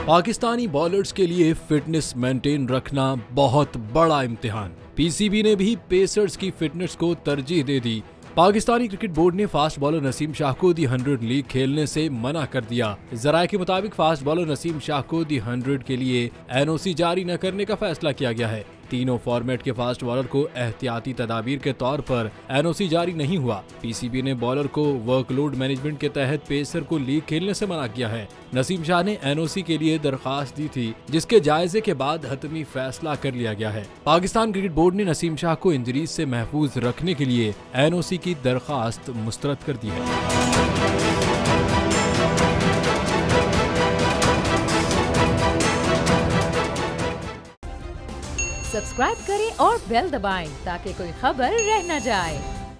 Pakistani bowlers के लिए fitness maintain रखना बहुत बड़ा इम्तिहान। पीसीबी ने भी पेसर्स की फिटनेस को तरजीह दे दी। पाकिस्तानी क्रिकेट बोर्ड ने फास्ट बॉलर नसीम शाह को दी 100 लीग खेलने से मना कर दिया। जराये के मुताबिक फास्ट बॉलर नसीम शाह को दी 100 के लिए एनओसी जारी न करने का फैसला किया गया है। तीनों फॉर्मेट के फास्ट बॉलर को एहतियाती तदाबीर के तौर पर एनओसी जारी नहीं हुआ। पीसीबी ने बॉलर को वर्कलोड मैनेजमेंट के तहत पेसर को लीग खेलने से मना किया है। नसीम शाह ने एनओसी के लिए दरखास्त दी थी, जिसके जायजे के बाद हतमी फैसला कर लिया गया है। पाकिस्तान क्रिकेट बोर्ड ने नसीम शाह को इंजरीज से महफूज रखने के लिए एनओसी की दरखास्त मुस्तरद कर दी है। सब्सक्राइब करें और बेल दबाएं ताकि कोई खबर रह न जाए।